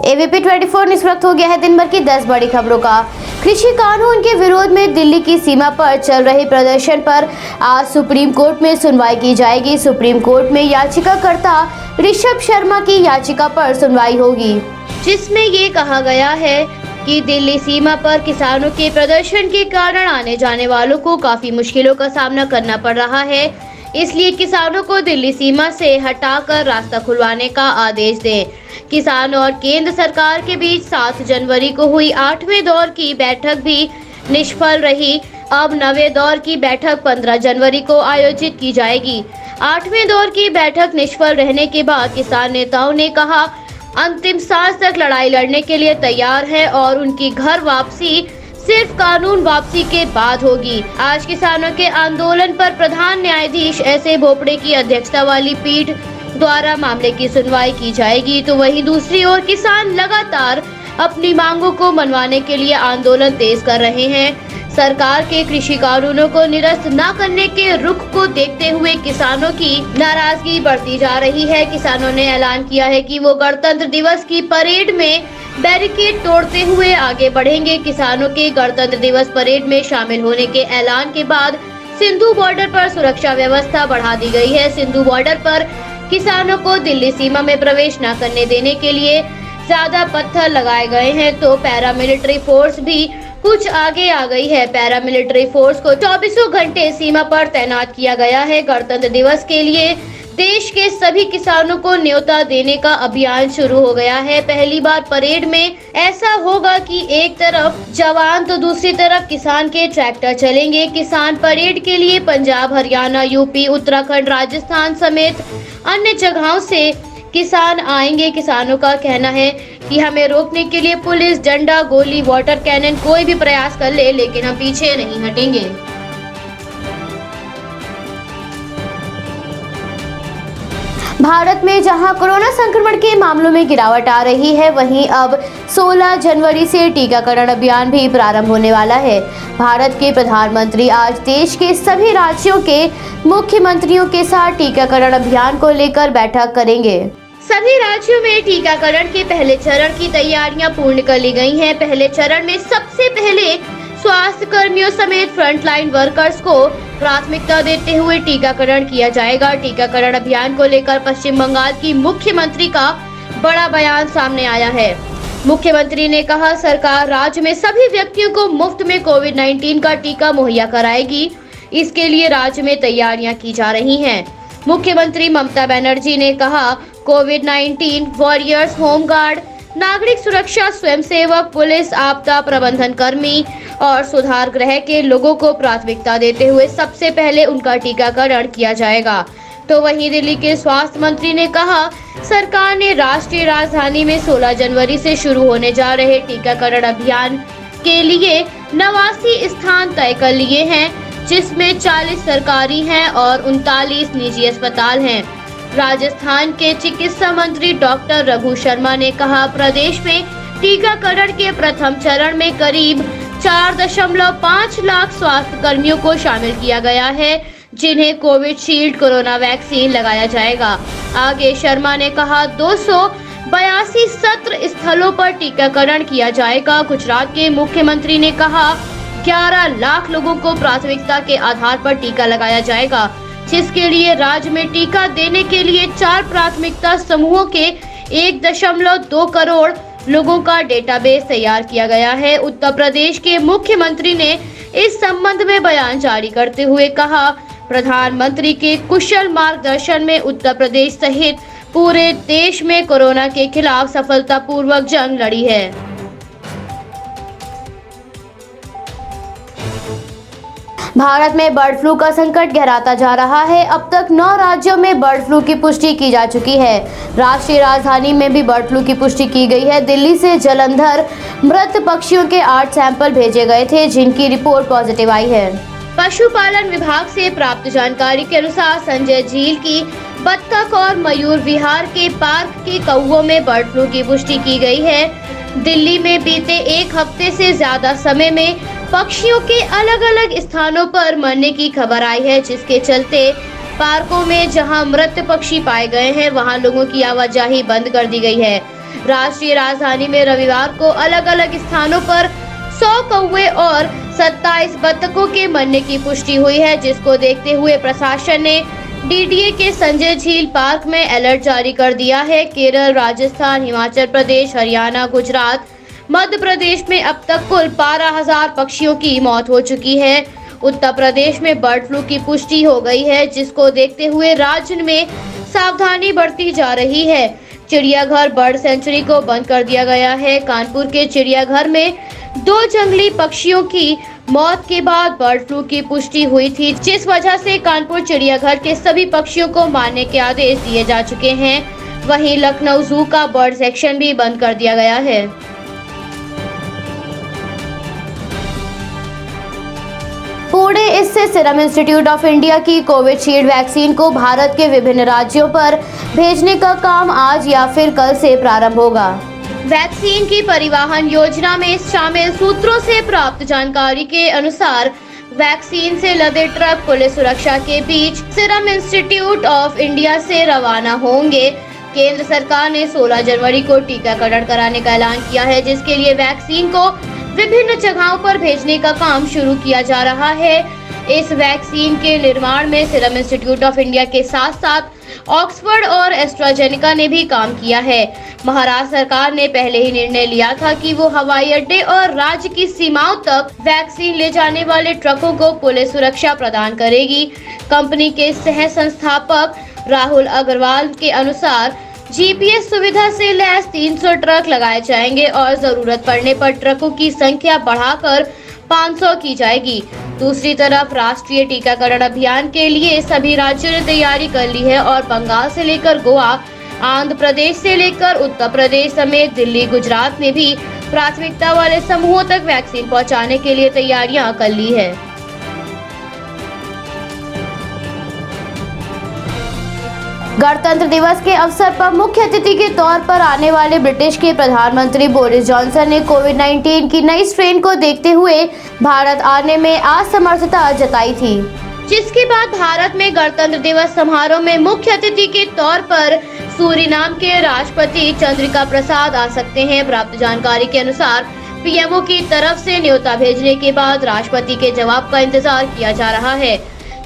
ABP 24 निष्पक्ष हो गया है दिन भर की 10 बड़ी खबरों का। कृषि कानून के विरोध में दिल्ली की सीमा पर चल रहे प्रदर्शन पर आज सुप्रीम कोर्ट में सुनवाई की जाएगी। सुप्रीम कोर्ट में याचिकाकर्ता ऋषभ शर्मा की याचिका पर सुनवाई होगी, जिसमें ये कहा गया है कि दिल्ली सीमा पर किसानों के प्रदर्शन के कारण आने जाने वालों को काफी मुश्किलों का सामना करना पड़ रहा है, इसलिए किसानों को दिल्ली सीमा से हटाकर रास्ता खुलवाने का आदेश दें। किसान और केंद्र सरकार के बीच 7 जनवरी को हुई 8वें दौर की बैठक भी निष्फल रही। अब 9वें दौर की बैठक 15 जनवरी को आयोजित की जाएगी। 8वें दौर की बैठक निष्फल रहने के बाद किसान नेताओं ने कहा अंतिम सांस तक लड़ाई लड़ने के लिए तैयार है और उनकी घर वापसी सिर्फ कानून वापसी के बाद होगी। आज किसानों के आंदोलन पर प्रधान न्यायाधीश एस.ए. बोबड़े की अध्यक्षता वाली पीठ द्वारा मामले की सुनवाई की जाएगी, तो वहीं दूसरी ओर किसान लगातार अपनी मांगों को मनवाने के लिए आंदोलन तेज कर रहे हैं। सरकार के कृषि कानूनों को निरस्त न करने के रुख को देखते हुए किसानों की नाराजगी बढ़ती जा रही है। किसानों ने ऐलान किया है कि वो गणतंत्र दिवस की परेड में बैरिकेड तोड़ते हुए आगे बढ़ेंगे। किसानों के गणतंत्र दिवस परेड में शामिल होने के ऐलान के बाद सिंधु बॉर्डर पर सुरक्षा व्यवस्था बढ़ा दी गई है। सिंधु बॉर्डर पर किसानों को दिल्ली सीमा में प्रवेश न करने देने के लिए ज्यादा पत्थर लगाए गए हैं, तो पैरामिलिट्री फोर्स भी कुछ आगे आ गई है। पैरामिलिट्री फोर्स को 24 घंटे सीमा पर तैनात किया गया है। गणतंत्र दिवस के लिए देश के सभी किसानों को न्योता देने का अभियान शुरू हो गया है। पहली बार परेड में ऐसा होगा कि एक तरफ जवान तो दूसरी तरफ किसान के ट्रैक्टर चलेंगे। किसान परेड के लिए पंजाब, हरियाणा, यूपी, उत्तराखंड, राजस्थान समेत अन्य जगहों से किसान आएंगे। किसानों का कहना है कि हमें रोकने के लिए पुलिस, डंडा, गोली, वाटर कैनन कोई भी प्रयास कर ले, लेकिन हम पीछे नहीं हटेंगे। भारत में जहां कोरोना संक्रमण के मामलों में गिरावट आ रही है, वहीं अब 16 जनवरी से टीकाकरण अभियान भी प्रारंभ होने वाला है। भारत के प्रधानमंत्री आज देश के सभी राज्यों के मुख्यमंत्रियों के साथ टीकाकरण अभियान को लेकर बैठक करेंगे। सभी राज्यों में टीकाकरण के पहले चरण की तैयारियां पूर्ण कर ली गई हैं। पहले चरण में सबसे पहले स्वास्थ्य कर्मियों समेत फ्रंटलाइन वर्कर्स को प्राथमिकता देते हुए टीकाकरण किया जाएगा। टीकाकरण अभियान को लेकर पश्चिम बंगाल की मुख्यमंत्री का बड़ा बयान सामने आया है। मुख्यमंत्री ने कहा सरकार राज्य में सभी व्यक्तियों को मुफ्त में कोविड-19 का टीका मुहैया कराएगी। इसके लिए राज्य में तैयारियां की जा रही हैं। मुख्यमंत्री ममता बनर्जी ने कहा कोविड-19 वॉरियर्स, होमगार्ड, नागरिक सुरक्षा स्वयंसेवक, पुलिस, आपदा प्रबंधन कर्मी और सुधार गृह के लोगों को प्राथमिकता देते हुए सबसे पहले उनका टीकाकरण किया जाएगा। तो वहीं दिल्ली के स्वास्थ्य मंत्री ने कहा सरकार ने राष्ट्रीय राजधानी में 16 जनवरी से शुरू होने जा रहे टीकाकरण अभियान के लिए 89 स्थान तय कर लिए हैं, जिसमें 40 सरकारी हैं और 39 निजी अस्पताल हैं। राजस्थान के चिकित्सा मंत्री डॉक्टर रघु शर्मा ने कहा प्रदेश में टीकाकरण के प्रथम चरण में करीब 4.5 लाख स्वास्थ्य कर्मियों को शामिल किया गया है, जिन्हें कोविशील्ड कोरोना वैक्सीन लगाया जाएगा। आगे शर्मा ने कहा 282 सत्र स्थलों पर टीकाकरण किया जाएगा। गुजरात के मुख्यमंत्री ने कहा 11 लाख लोगों को प्राथमिकता के आधार पर टीका लगाया जाएगा, जिसके लिए राज्य में टीका देने के लिए 4 प्राथमिकता समूहों के 1.2 करोड़ लोगों का डेटाबेस तैयार किया गया है। उत्तर प्रदेश के मुख्यमंत्री ने इस संबंध में बयान जारी करते हुए कहा प्रधानमंत्री के कुशल मार्गदर्शन में उत्तर प्रदेश सहित पूरे देश में कोरोना के खिलाफ सफलतापूर्वक जंग लड़ी है। भारत में बर्ड फ्लू का संकट गहराता जा रहा है। अब तक 9 राज्यों में बर्ड फ्लू की पुष्टि की जा चुकी है। राष्ट्रीय राजधानी में भी बर्ड फ्लू की पुष्टि की गई है। दिल्ली से जलंधर मृत पक्षियों के 8 सैंपल भेजे गए थे, जिनकी रिपोर्ट पॉजिटिव आई है। पशुपालन विभाग से प्राप्त जानकारी के अनुसार संजय झील की बत्तख और मयूर विहार के पार्क के कौवों में बर्ड फ्लू की पुष्टि की गई है। दिल्ली में बीते एक हफ्ते से ज्यादा समय में पक्षियों के अलग अलग स्थानों पर मरने की खबर आई है, जिसके चलते पार्कों में जहां मृत पक्षी पाए गए हैं, वहां लोगों की आवाजाही बंद कर दी गई है। राष्ट्रीय राजधानी में रविवार को अलग अलग स्थानों पर 100 कौवे और 27 बत्तखों के मरने की पुष्टि हुई है, जिसको देखते हुए प्रशासन ने डीडीए के संजय झील पार्क में अलर्ट जारी कर दिया है। केरल, राजस्थान, हिमाचल प्रदेश, हरियाणा, गुजरात, मध्य प्रदेश में अब तक कुल 12,000 पक्षियों की मौत हो चुकी है। उत्तर प्रदेश में बर्ड फ्लू की पुष्टि हो गई है, जिसको देखते हुए राज्य में सावधानी बरती जा रही है। चिड़ियाघर बर्ड सेंचुरी को बंद कर दिया गया है। कानपुर के चिड़ियाघर में 2 जंगली पक्षियों की मौत के बाद बर्ड फ्लू की पुष्टि हुई थी, जिस वजह से कानपुर चिड़ियाघर के सभी पक्षियों को मारने के आदेश दिए जा चुके हैं। वहीं लखनऊ जू का बर्ड सेक्शन भी बंद कर दिया गया है। पुणे स्थित सीरम इंस्टीट्यूट ऑफ इंडिया की कोविशील्ड वैक्सीन को भारत के विभिन्न राज्यों पर भेजने का काम आज या फिर कल से प्रारंभ होगा। वैक्सीन की परिवहन योजना में शामिल सूत्रों से प्राप्त जानकारी के अनुसार वैक्सीन से लदे ट्रक पुलिस सुरक्षा के बीच सीरम इंस्टीट्यूट ऑफ इंडिया से रवाना होंगे। केंद्र सरकार ने 16 जनवरी को टीकाकरण कराने का ऐलान किया है, जिसके लिए वैक्सीन को विभिन्न जगहों पर भेजने का काम शुरू किया जा रहा है। इस वैक्सीन के निर्माण में सीरम इंस्टीट्यूट ऑफ इंडिया के साथ साथ ऑक्सफोर्ड और एस्ट्राजेनेका ने भी काम किया है। महाराष्ट्र सरकार ने पहले ही निर्णय लिया था कि वो हवाई अड्डे और राज्य की सीमाओं तक वैक्सीन ले जाने वाले ट्रकों को पुलिस सुरक्षा प्रदान करेगी। कंपनी के सह संस्थापक राहुल अग्रवाल के अनुसार जीपीएस सुविधा से लैस 300 ट्रक लगाए जाएंगे और जरूरत पड़ने पर ट्रकों की संख्या बढ़ाकर 500 की जाएगी। दूसरी तरफ राष्ट्रीय टीकाकरण अभियान के लिए सभी राज्यों ने तैयारी कर ली है और बंगाल से लेकर गोवा, आंध्र प्रदेश से लेकर उत्तर प्रदेश समेत दिल्ली, गुजरात में भी प्राथमिकता वाले समूहों तक वैक्सीन पहुंचाने के लिए तैयारियां कर ली है। गणतंत्र दिवस के अवसर पर मुख्य अतिथि के तौर पर आने वाले ब्रिटिश के प्रधानमंत्री बोरिस जॉनसन ने कोविड-19 की नई स्ट्रेन को देखते हुए भारत आने में असमर्थता जताई थी, जिसके बाद भारत में गणतंत्र दिवस समारोह में मुख्य अतिथि के तौर पर सूरीनाम के राष्ट्रपति चंद्रिका प्रसाद आ सकते हैं। प्राप्त जानकारी के अनुसार पीएमओ की तरफ से न्योता भेजने के बाद राष्ट्रपति के जवाब का इंतजार किया जा रहा है।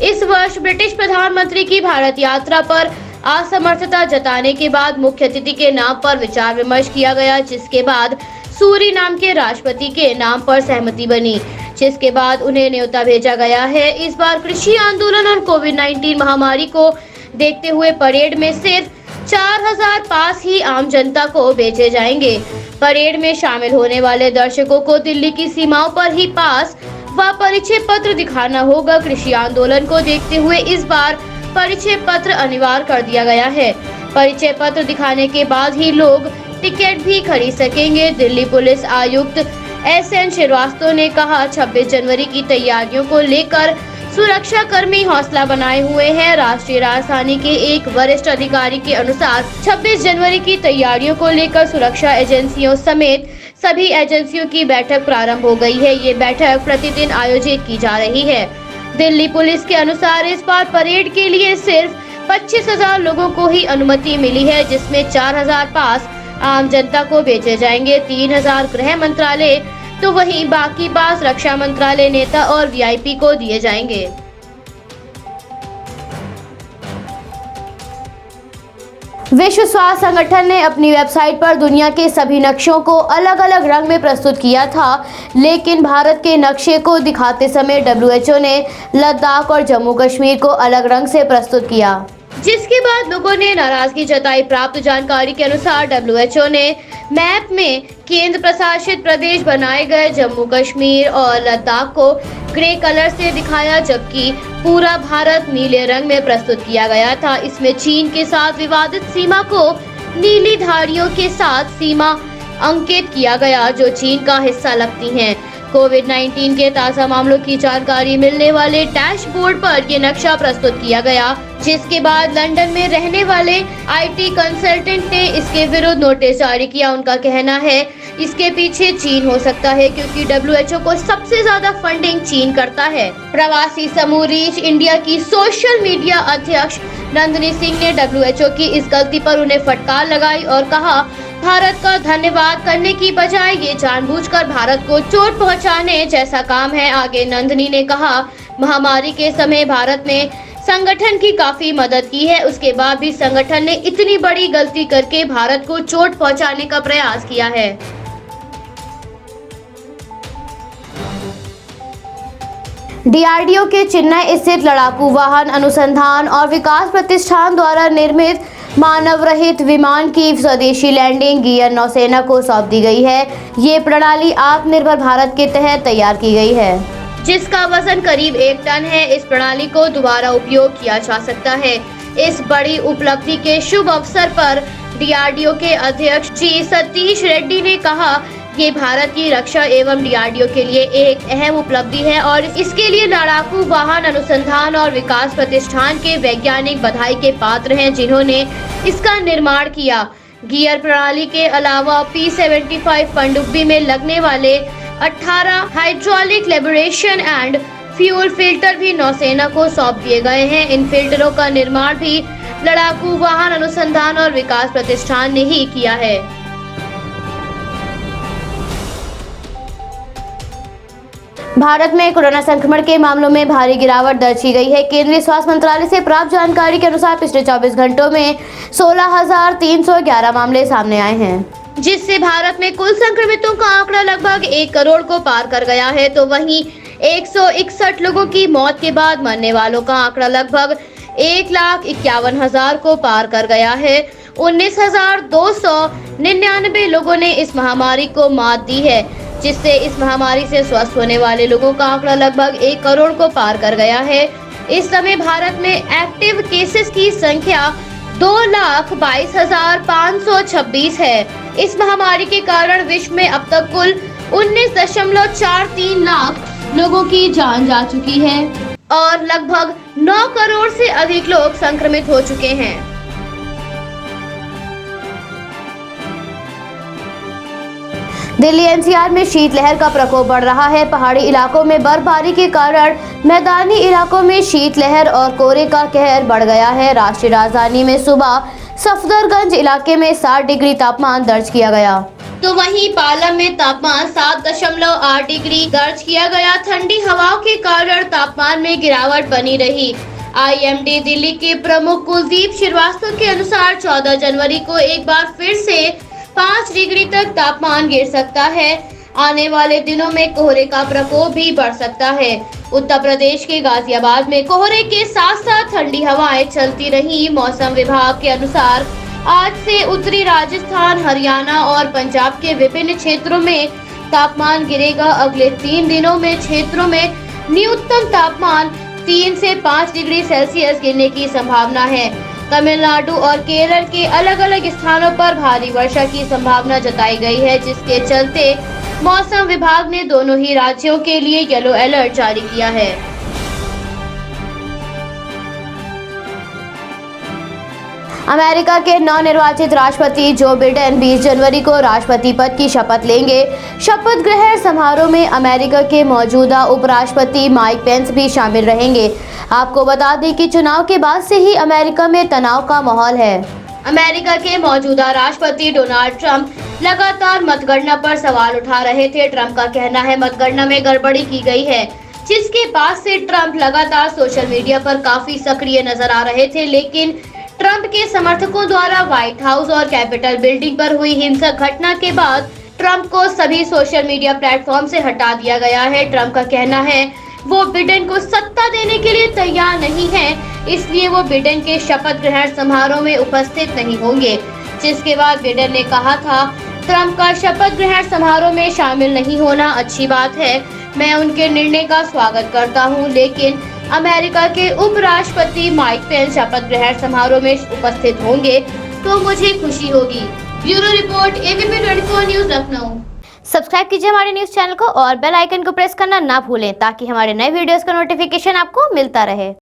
इस वर्ष ब्रिटिश प्रधानमंत्री की भारत यात्रा पर असमर्थता जताने के बाद मुख्य अतिथि के नाम पर विचार विमर्श किया गया, जिसके बाद सूरीनाम के राष्ट्रपति के नाम पर सहमति बनी, जिसके बाद उन्हें न्योता भेजा गया है। इस बार कृषि आंदोलन और कोविड-19 महामारी को देखते हुए परेड में सिर्फ 4000 पास ही आम जनता को भेजे जाएंगे। परेड में शामिल होने वाले दर्शकों को दिल्ली की सीमाओं पर ही पास व परिचय पत्र दिखाना होगा। कृषि आंदोलन को देखते हुए इस बार परिचय पत्र अनिवार्य कर दिया गया है। परिचय पत्र दिखाने के बाद ही लोग टिकट भी खरीद सकेंगे। दिल्ली पुलिस आयुक्त एसएन श्रीवास्तव ने कहा, 26 जनवरी की तैयारियों को लेकर सुरक्षा कर्मी हौसला बनाए हुए हैं। राष्ट्रीय राजधानी के एक वरिष्ठ अधिकारी के अनुसार 26 जनवरी की तैयारियों को लेकर सुरक्षा एजेंसियों समेत सभी एजेंसियों की बैठक प्रारंभ हो गई है। ये बैठक प्रतिदिन आयोजित की जा रही है। दिल्ली पुलिस के अनुसार इस बार परेड के लिए सिर्फ 25,000 लोगों को ही अनुमति मिली है, जिसमें 4000 पास आम जनता को भेजे जाएंगे। 3000 गृह मंत्रालय तो वहीं बाकी पास रक्षा मंत्रालय, नेता और वीआईपी को दिए जाएंगे। विश्व स्वास्थ्य संगठन ने अपनी वेबसाइट पर दुनिया के सभी नक्शों को अलग अलग रंग में प्रस्तुत किया था, लेकिन भारत के नक्शे को दिखाते समय डब्ल्यूएचओ ने लद्दाख और जम्मू कश्मीर को अलग रंग से प्रस्तुत किया, जिसके बाद लोगों ने नाराजगी जताई। प्राप्त जानकारी के अनुसार डब्ल्यूएचओ ने मैप में केंद्र प्रशासित प्रदेश बनाए गए जम्मू कश्मीर और लद्दाख को ग्रे कलर से दिखाया, जबकि पूरा भारत नीले रंग में प्रस्तुत किया गया था। इसमें चीन के साथ विवादित सीमा को नीली धारियों के साथ सीमा अंकित किया गया, जो चीन का हिस्सा लगती हैं। कोविड-19 के ताज़ा मामलों की जानकारी मिलने वाले डैशबोर्ड पर ये नक्शा प्रस्तुत किया गया, जिसके बाद लंदन में रहने वाले आईटी कंसल्टेंट ने इसके विरुद्ध नोटिस जारी किया। उनका कहना है इसके पीछे चीन हो सकता है, क्योंकि डब्ल्यूएचओ को सबसे ज्यादा फंडिंग चीन करता है। प्रवासी समूह रीच इंडिया की सोशल मीडिया अध्यक्ष नंदिनी सिंह ने डब्ल्यूएचओ की इस गलती पर उन्हें फटकार लगाई और कहा, भारत का धन्यवाद करने की बजाय ये जानबूझकर भारत को चोट पहुंचाने जैसा काम है। आगे नंदनी ने कहा, महामारी के समय भारत ने संगठन की काफी मदद की है, उसके बाद भी संगठन ने इतनी बड़ी गलती करके भारत को चोट पहुंचाने का प्रयास किया है। डीआरडीओ के चेन्नई स्थित लड़ाकू वाहन अनुसंधान और विकास प्रतिष्ठान द्वारा निर्मित मानव रहित विमान की स्वदेशी लैंडिंग गियर नौसेना को सौंप दी गई है। ये प्रणाली आत्मनिर्भर भारत के तहत तैयार की गई है, जिसका वजन करीब 1 टन है। इस प्रणाली को दोबारा उपयोग किया जा सकता है। इस बड़ी उपलब्धि के शुभ अवसर पर डीआरडीओ के अध्यक्ष जी सतीश रेड्डी ने कहा, ये भारत की रक्षा एवं डीआरडीओ के लिए एक अहम उपलब्धि है और इसके लिए लड़ाकू वाहन अनुसंधान और विकास प्रतिष्ठान के वैज्ञानिक बधाई के पात्र हैं, जिन्होंने इसका निर्माण किया। गियर प्रणाली के अलावा P-75 पनडुब्बी में लगने वाले 18 hydraulic liberation and fuel filter भी नौसेना को सौंप दिए गए हैं। इन फिल्टरों का निर्माण भी लड़ाकू वाहन अनुसंधान और विकास प्रतिष्ठान ने ही किया है। भारत में कोरोना संक्रमण के मामलों में भारी गिरावट दर्ज की गई है। केंद्रीय स्वास्थ्य मंत्रालय से प्राप्त जानकारी के अनुसार पिछले 24 घंटों में 16,311 मामले सामने आए हैं, जिससे भारत में कुल संक्रमितों का आंकड़ा लगभग 1 करोड़ को पार कर गया है। तो वहीं 161 लोगों की मौत के बाद मरने वालों का आंकड़ा लगभग 1,51,000 को पार कर गया है। 19,299 लोगों ने इस महामारी को मात दी है, जिससे इस महामारी से स्वस्थ होने वाले लोगों का आंकड़ा लगभग 1 करोड़ को पार कर गया है। इस समय भारत में एक्टिव केसेस की संख्या 2,22,526 है। इस महामारी के कारण विश्व में अब तक कुल 19.43 लाख लोगों की जान जा चुकी है और लगभग 9 करोड़ से अधिक लोग संक्रमित हो चुके हैं। दिल्ली एनसीआर में शीतलहर का प्रकोप बढ़ रहा है। पहाड़ी इलाकों में बर्फबारी के कारण मैदानी इलाकों में शीतलहर और कोहरे का कहर बढ़ गया है। राष्ट्रीय राजधानी में सुबह सफदरगंज इलाके में 60 डिग्री तापमान दर्ज किया गया, तो वहीं पालम में तापमान 7.8 डिग्री दर्ज किया गया। ठंडी हवाओं के कारण तापमान में गिरावट बनी रही। IMD दिल्ली के प्रमुख कुलदीप श्रीवास्तव के अनुसार 14 जनवरी को एक बार फिर से 5 डिग्री तक तापमान गिर सकता है। आने वाले दिनों में कोहरे का प्रकोप भी बढ़ सकता है। उत्तर प्रदेश के गाजियाबाद में कोहरे के साथ साथ ठंडी हवाएं चलती रही। मौसम विभाग के अनुसार आज से उत्तरी राजस्थान, हरियाणा और पंजाब के विभिन्न क्षेत्रों में तापमान गिरेगा। अगले 3 दिनों में क्षेत्रों में न्यूनतम तापमान 3 से 5 डिग्री सेल्सियस गिरने की संभावना है। तमिलनाडु और केरल के अलग अलग स्थानों पर भारी वर्षा की संभावना जताई गई है, जिसके चलते मौसम विभाग ने दोनों ही राज्यों के लिए येलो अलर्ट जारी किया है। अमेरिका के नवनिर्वाचित राष्ट्रपति जो बिडेन 20 जनवरी को राष्ट्रपति पद की शपथ लेंगे। शपथ ग्रहण समारोह में अमेरिका के मौजूदा उपराष्ट्रपति माइक पेंस भी शामिल रहेंगे। आपको बता दें कि चुनाव के बाद से ही अमेरिका में तनाव का माहौल है। अमेरिका के मौजूदा राष्ट्रपति डोनाल्ड ट्रंप लगातार मतगणना पर सवाल उठा रहे थे। ट्रंप का कहना है मतगणना में गड़बड़ी की गई है, जिसके बाद से ट्रंप लगातार सोशल मीडिया पर काफी सक्रिय नजर आ रहे थे। लेकिन ट्रंप के समर्थकों द्वारा व्हाइट हाउस और कैपिटल बिल्डिंग पर हुई हिंसक घटना के बाद ट्रंप को सभी सोशल मीडिया प्लेटफॉर्म से हटा दिया गया है। ट्रंप का कहना है वो बिडेन को सत्ता देने के लिए तैयार नहीं है, इसलिए वो बिडेन के शपथ ग्रहण समारोह में उपस्थित नहीं होंगे। जिसके बाद बिडेन ने कहा था, ट्रंप का शपथ ग्रहण समारोह में शामिल नहीं होना अच्छी बात है, मैं उनके निर्णय का स्वागत करता हूं, लेकिन अमेरिका के उपराष्ट्रपति माइक पेंस शपथ ग्रहण समारोह में उपस्थित होंगे तो मुझे खुशी होगी। Bureau report, ABP 24 news, Lucknow. Subscribe कीजिए हमारे न्यूज चैनल को और बेल आइकन को प्रेस करना ना भूलें, ताकि हमारे नए वीडियोस का नोटिफिकेशन आपको मिलता रहे।